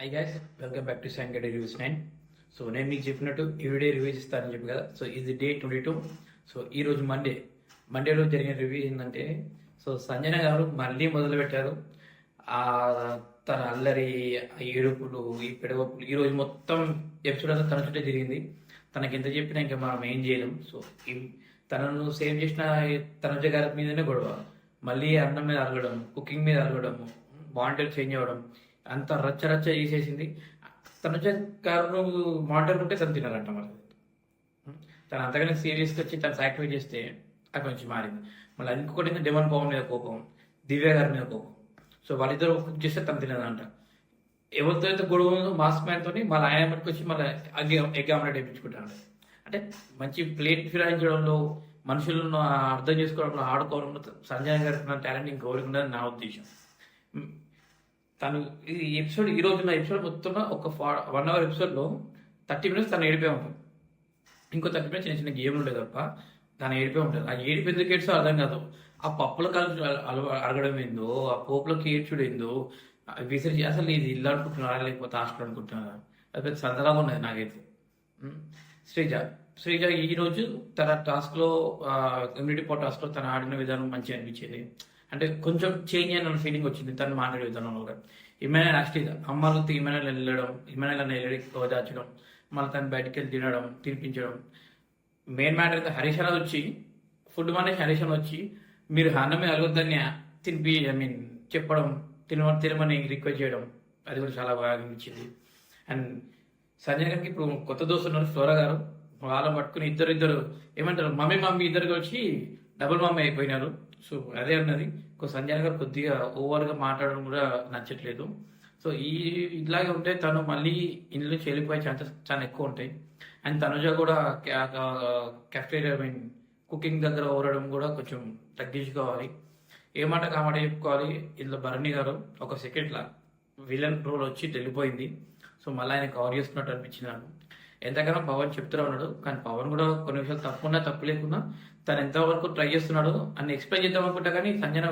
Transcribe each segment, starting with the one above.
High guys, welcome back to Sangadi reviews 9. So నేను మీకు చెప్పినట్టు ఎవ్రీడే రివ్యూస్ ఇస్తానని చెప్పి కదా. సో ఇది డే 22. సో ఈరోజు మండేలో జరిగిన రివ్యూ ఏంటంటే, సో సంజన గారు మళ్ళీ మొదలుపెట్టారు ఆ తన అల్లరి, ఆ ఏడుపులు, ఈ పెడవప్పులు. ఈరోజు మొత్తం ఎపిసోడ్ అంతా తన చుట్టే జరిగింది. తనకి ఎంత చెప్పినా ఇంకా మనం ఏం చేయలేం. సో తనను సేవ్ చేసిన తనుజ గారి మీదనే గొడవ, మళ్ళీ అన్నం మీద అరగడం, కుకింగ్ మీద అరగడం, మానిటర్ చేంజ్ అవ్వడం, అంత రచ్చ రచ్చ చేసేసింది. తనుజ గారు మానిటర్ ఉంటే తను తినారంట. మరి తను అంతగానే సీరియస్గా వచ్చి తను సాక్రిఫైస్ చేస్తే అది కొంచెం మారింది. మళ్ళీ ఇంకొకటి డెమన్ పవన్ మీద కోపం, దివ్య గారి మీద కోపం. సో వాళ్ళిద్దరు కుక్ చేస్తే తను తినదంట. ఎవరితో అయితే గొడవ ఉందో మాస్క్ మ్యాన్తో మళ్ళీ ఆయన పట్టుకొచ్చి మళ్ళీ ఎగ్ ఆమ్లెట్ వేయించుకుంటాడు. అంటే మంచి ప్లేట్ ఫిరాయించడంలో, మనుషులను అర్థం చేసుకోవడంలో, ఆడుకోవడంలో సంజయ్ గారికి టాలెంట్ ఇంకెవరికి ఉండదని నా ఉద్దేశం. తను ఈ రోజు నా ఎపిసోడ్ మొత్తంలో ఒక 1 hour ఎపిసోడ్లో 30 minutes తను ఏడిపోయి ఉంటుంది. ఇంకో 30 minutes చిన్న చిన్న గేమ్లు ఉంటాయి తప్ప తను ఏడిపోయి ఉంటుంది. ఆ ఏడిపి ఎందుకు ఏడ్చో అర్థం కాదు. ఆ పప్పుల కాలు అరగడం ఏందో, ఆ పోపులోకి ఏడ్చుడు ఏందో, విసిరి అసలు ఇది ఇల్లు అనుకుంటున్నారా లేకపోతే హాస్టల్ అనుకుంటున్నారా? అది పెద్ద సందలాగా ఉన్నది నాకైతే. శ్రీజ ఈరోజు తన టాస్క్లో, ఇమ్యూనిటీ పవర్ టాస్క్లో తను ఆడిన విధానం మంచిగా అనిపించేది. అంటే కొంచెం చేంజ్ అయిన ఫీలింగ్ వచ్చింది తను మాట్లాడే విధానంలో కూడా. ఇమాన్యుల్ యాక్చువల్గా అమ్మాలతో ఇమాన్యుల్ వెళ్ళడం, ఇమాన్యుల్ వెళ్ళి దాచడం, మళ్ళీ తను బయటికి వెళ్ళి తినడం, తినిపించడం. మెయిన్ మ్యాటర్ అయితే హరీష్ అన్న వచ్చి, ఫుడ్ మానేసి హరీష్ అన్న వచ్చి మీరు అన్నమే అలగొద్దని చెప్పడం, తినమని రిక్వెస్ట్ చేయడం, అది కూడా చాలా బాగా అనిపించింది. అండ్ సంజయ్ గారికి ఇప్పుడు కొత్త దోస్తు ఉన్నారు ఫ్లోరా గారు. వాళ్ళని పట్టుకుని ఇద్దరు ఏమంటారు, మమ్మీ ఇద్దరికి వచ్చి డబుల్ మమ్మీ అయిపోయినారు. సో అదే అన్నది. సంజయ్ గారు కొద్దిగా ఓవర్గా మాట్లాడడం కూడా నచ్చట్లేదు. సో ఇలాగే ఉంటే తను మళ్ళీ ఇంట్లో నుంచి వెళ్ళిపోయే ఛాన్సెస్ చాలా ఎక్కువ ఉంటాయి. అండ్ తనుజ కూడా కెఫ్టేరియా కుకింగ్ దగ్గర ఓరడం కూడా కొంచెం తగ్గించుకోవాలి. ఏ మాట కామాట చెప్పుకోవాలి. ఇందులో భరణి గారు ఒక సెకండ్లా విలన్ రోల్ వచ్చి వెళ్ళిపోయింది. సో మళ్ళీ ఆయన కవర్ చేసుకున్నట్టు అనిపించింది నాకు. ఎంతకైనా పవన్ చెప్తూనే ఉన్నాడు, కానీ పవన్ కూడా కొన్ని విషయాలు తప్పున్నా తప్పు లేకున్నా తను ఎంతవరకు ట్రై చేస్తున్నాడు అని ఎక్స్ప్లెయిన్ చేద్దాం అనుకుంటా, కానీ సంజన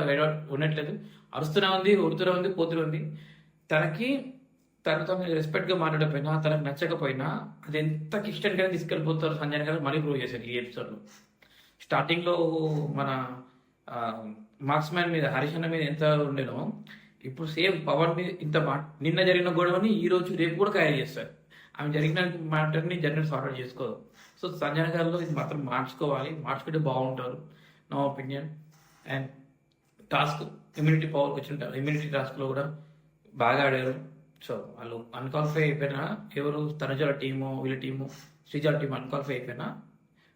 ఉండట్లేదు. అరుస్తూనే ఉంది, ఉడుతూనే ఉంది, పోతూనే ఉంది. తనతో రెస్పెక్ట్గా మాట్లాడకపోయినా, తనకు నచ్చకపోయినా అది ఎంత కిష్టంగా తీసుకెళ్ళిపోతారు సంజయ్ గారు మళ్ళీ ప్రూవ్ చేశారు ఈ ఎపిసోడ్లో. స్టార్టింగ్లో మన మార్క్స్ మ్యాన్ మీద, హరీష్ అన్న మీద ఎంత ఉండేనో, ఇప్పుడు సేమ్ పవన్ మీద ఇంత నిన్న జరిగిన గొడవని ఈ రోజు రేపు కూడా క్యారీ చేస్తారు. ఆమె జరిగిన మ్యాటర్ని జనరల్ సార్ట్ అవుట్ చేసుకోదు. సో సంజన గారిలో ఇది మాత్రం మార్చుకుంటే బాగుంటారు నా ఒపీనియన్. అండ్ ఇమ్యూనిటీ పవర్కి వచ్చిన ఇమ్యూనిటీ టాస్క్లో కూడా బాగా ఆడారు. సో వాళ్ళు అన్క్వాలిఫై అయిపోయినా, ఎవరు తనుజల టీము, వీళ్ళ టీము, శ్రీజాల టీం అన్క్వాలిఫై అయిపోయినా,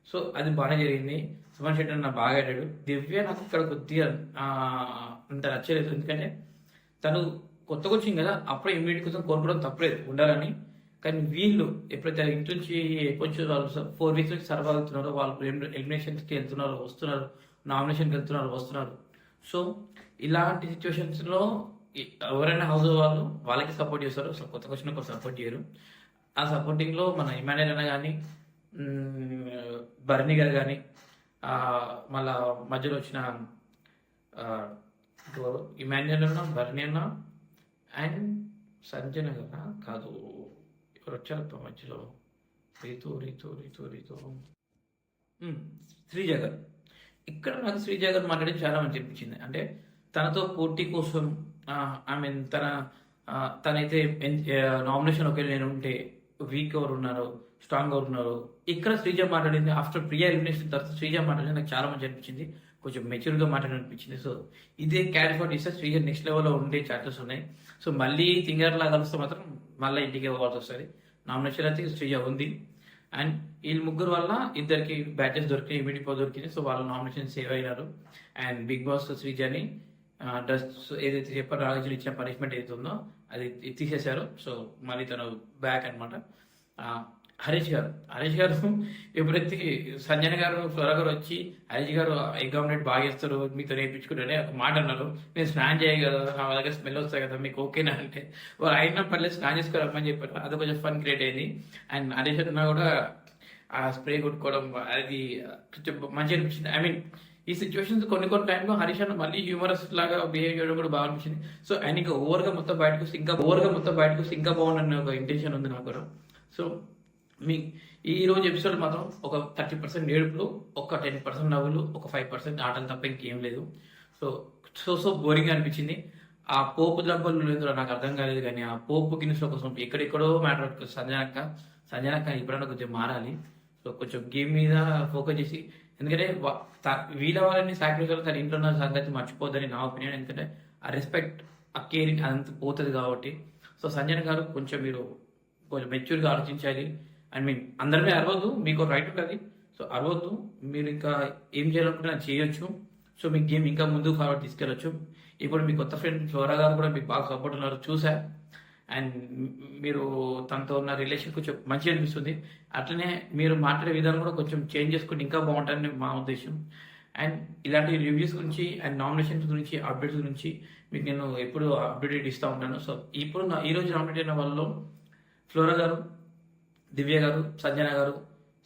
సో అది బాగానే జరిగింది. సుమన్ శెట్టి నాకు బాగా ఆడాడు. దివ్య నాకు ఇక్కడ కొద్దిగా అంత నచ్చలేదు, ఎందుకంటే తను కొత్తగా వచ్చింది కదా, అప్పుడే ఇమ్యూనిటీ కోసం కోరుకోవడం తప్పలేదు, ఉండాలని. కానీ వీళ్ళు ఎప్పుడైతే ఇంటి నుంచి కొంచెం వాళ్ళు 4 weeks నుంచి సర్వ్ అవుతున్నారో, వాళ్ళు ఎలిమినేషన్స్కి వెళ్తున్నారు, వస్తున్నారు, నామినేషన్కి వస్తున్నారు. సో ఇలాంటి సిచ్యువేషన్స్లో ఎవరైనా హౌస్ వాళ్ళకి సపోర్ట్ చేస్తారు. సో కొత్తగా వచ్చిన ఒక సపోర్ట్ చేయరు. ఆ సపోర్టింగ్లో మన ఇమాన్యుల్ అన్న కానీ, భరణి గారు కానీ, మళ్ళా మధ్యలో వచ్చిన ఇమాన్యుల్ అన్న, భరణి అన్న అండ్ సంజన గారు కాదు, ఎవరు వచ్చారు మధ్యలో, రీతు శ్రీజ గారు. ఇక్కడ నాకు శ్రీజ గారు మాట్లాడేది చాలా మంచి అనిపించింది. అంటే తనతో పోటీ కోసం తనైతే నామినేషన్ ఒకవేళ నేను ఉంటే వీక్ ఎవరు ఉన్నారు, స్ట్రాంగ్ ఎవరు ఉన్నారు. ఇక్కడ శ్రీజ మాట్లాడింది ఆఫ్టర్ ప్రియా ఎలిమినేషన్ తర్వాత శ్రీజ మాట్లాడింది నాకు చాలా మంచి అనిపించింది. కొంచెం మెచ్యూర్గా మాట్లాడనిపించింది. సో ఇదే క్యారీ ఫార్ట్ ఇస్తే శ్రీజ నెక్స్ట్ లెవెల్లో ఉండే ఛాన్సెస్ ఉన్నాయి. సో మళ్ళీ థింగర్లా కలిస్తే మాత్రం మళ్ళీ ఇంటికి ఇవ్వాల్సి వస్తుంది. నామినేషన్ అయితే శ్రీజ ఉంది. అండ్ వీళ్ళు ముగ్గురు వల్ల ఇద్దరికి బ్యాచెస్ దొరికినాయి, ఇమ్యూనిటీ పవర్ దొరికింది. సో వాళ్ళ నామినేషన్ సేవ్ అయినారు. అండ్ బిగ్ బాస్ శ్రీజని డ్రెస్ ఏదైతే చెప్పారో, రాజులు ఇచ్చిన పనిష్మెంట్ ఏదైతే ఉందో అది తీసేశారు. సో మళ్ళీ తను బ్యాక్ అనమాట. హరీష్ గారు ఎప్పుడైతే సంజన గారు, ఫ్లోరా గారు వచ్చి హరీష్ గారు ఎగ్ ఆమ్లెట్ బాగా చేస్తారు, మీతో నేర్పించుకుంటారని ఒక మాట అన్నారు. నేను స్నాన్ చేయ కదా, నా దగ్గర స్మెల్ వస్తాయి కదా, మీకు ఓకేనా అంటే వాళ్ళు అయినా పర్లేదు స్నాన్ చేసుకోరమ్మని చెప్పారు. అది కొంచెం ఫన్ క్రియేట్ అయింది. అండ్ హరీష్ అన్న కూడా ఆ స్ప్రే కొట్టుకోవడం అది కొంచెం మంచి అనిపించింది. ఈ సిచ్యువేషన్స్ కొన్ని టైంలో హరీష్ అన్న మళ్ళీ హ్యూమరస్ లాగా బిహేవ్ చేయడం కూడా బాగా అనిపించింది. సో ఆయన ఇంకా ఓవర్గా మొత్తం బయటకు వస్తే ఇంకా బాగుందన్న ఒక ఇంటెన్షన్ ఉంది నాకు కూడా. సో మీ ఈ రోజు ఎపిసోడ్ మాత్రం ఒక 30% ఏడుపులు, ఒక 10% నవ్వులు, ఒక 5% ఆటలు తప్ప ఇంకేం లేదు. సో బోరింగ్ అనిపించింది. ఆ పోపు దెబ్బలు లేదో నాకు అర్థం కాలేదు, కానీ ఆ పోపు గిన్నెస్లో కోసం ఎక్కడెక్కడో మ్యాటర్ పట్టుకోవచ్చు. సంజన అక్క ఇప్పుడన్నా కొంచెం మారాలి. సో కొంచెం గేమ్ మీద ఫోకస్ చేసి, ఎందుకంటే వీళ్ళ వాళ్ళని సాక్రిఫైస్ తన ఇంట్లో ఉన్న సంగతి మర్చిపోద్దని నా ఒపీనియన్. ఎందుకంటే ఆ రెస్పెక్ట్, ఆ కేరింగ్ అదంతా పోతుంది కాబట్టి. సో సంజన గారు కొంచెం మీరు కొంచెం మెచ్యూర్గా ఆలోచించాలి. ఐ మీన్ అందరినీ అరవద్దు, మీకు రైట్ ఉంటుంది. సో అరవద్దు, మీరు ఇంకా ఏం చేయాలనుకుంటే అది చేయొచ్చు. సో మీ గేమ్ ఇంకా ముందుకు ఫార్వర్డ్ తీసుకెళ్ళొచ్చు. ఇప్పుడు మీ కొత్త ఫ్రెండ్ ఫ్లోరా గారు కూడా మీకు బాగా సపోర్ట్ ఉన్నారు చూసా. అండ్ మీరు తనతో ఉన్న రిలేషన్ కొంచెం మంచిగా అనిపిస్తుంది. అట్లనే మీరు మాట్లాడే విధానం కూడా కొంచెం చేంజ్ చేసుకుంటే ఇంకా బాగుంటుందని మా ఉద్దేశం. అండ్ ఇలాంటి రివ్యూస్ గురించి అండ్ నామినేషన్స్ గురించి, అప్డేట్స్ గురించి మీకు నేను ఎప్పుడు అప్డేట్ ఇస్తూ ఉంటాను. సో ఇప్పుడు ఈరోజు నామినేట్ అయిన వాళ్ళలో ఫ్లోరా గారు, దివ్య గారు, సంజన గారు,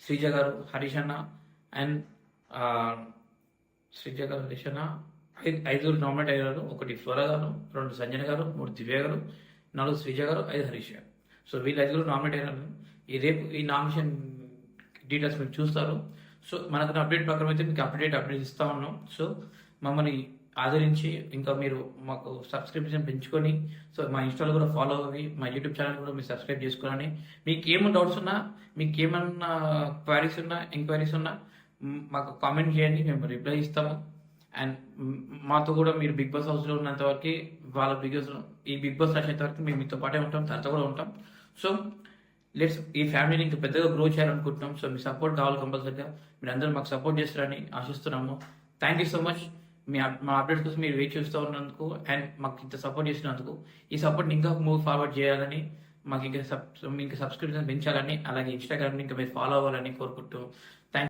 శ్రీజ గారు, హరీష్ అన్న అండ్ శ్రీజ గారు, హరీష్ అన్న ఐదుగురు నామినేట్ అయ్యారు. 1 ఫ్లోరా గారు, 2 సంజన గారు, 3 దివ్య గారు, 4 శ్రీజ గారు, 5 హరీష్ గారు. సో వీళ్ళు 5గురు నామినేట్ అయినారు. రేపు ఈ నామినేషన్ డీటెయిల్స్ మీరు చూస్తారు. సో మనకు అప్డేట్ ప్రకారం అయితే మీకు అప్డేట్ ఇస్తూ ఉన్నాం. సో మమ్మల్ని ఆదరించి ఇంకా మీరు మాకు సబ్స్క్రిప్షన్ పెంచుకొని, సో మా ఇన్స్టాలో కూడా ఫాలో అవ్వి, మా యూట్యూబ్ ఛానల్ కూడా మీరు సబ్స్క్రైబ్ చేసుకోవాలని. మీకు ఏమైనా డౌట్స్ ఉన్నా, మీకు ఏమన్నా క్వైరీస్ ఉన్నా, ఎంక్వైరీస్ ఉన్నా మాకు కామెంట్ చేయండి, మేము రిప్లై ఇస్తాము. అండ్ మాతో కూడా మీరు బిగ్ బాస్ హౌస్లో ఉన్నంత వరకు, వాళ్ళ ఈ బిగ్ బాస్ రాసేంత వరకు మేము మీతో పాటే ఉంటాం, తనతో కూడా ఉంటాం. సో ఈ ఫ్యామిలీని ఇంకా పెద్దగా గ్రో చేయాలనుకుంటున్నాం. సో మీ సపోర్ట్ కావాలి కంపల్సరీగా. మీరు అందరూ మాకు సపోర్ట్ చేస్తారని ఆశిస్తున్నాము. Thank you so much. మా అప్డేట్స్ కోసం మీరు వెయిట్ చేస్తూ ఉన్నందుకు అండ్ మాకు ఇంత సపోర్ట్ చేసినందుకు. ఈ సపోర్ట్ ఇంకా మూవ్ ఫార్వర్డ్ చేయాలని, మాకు ఇంకా సబ్స్క్రిప్షన్ పెంచాలని, అలాగే ఇన్స్టాగ్రామ్ని ఇంకా మీరు ఫాలో అవ్వాలని కోరుకుంటూ థ్యాంక్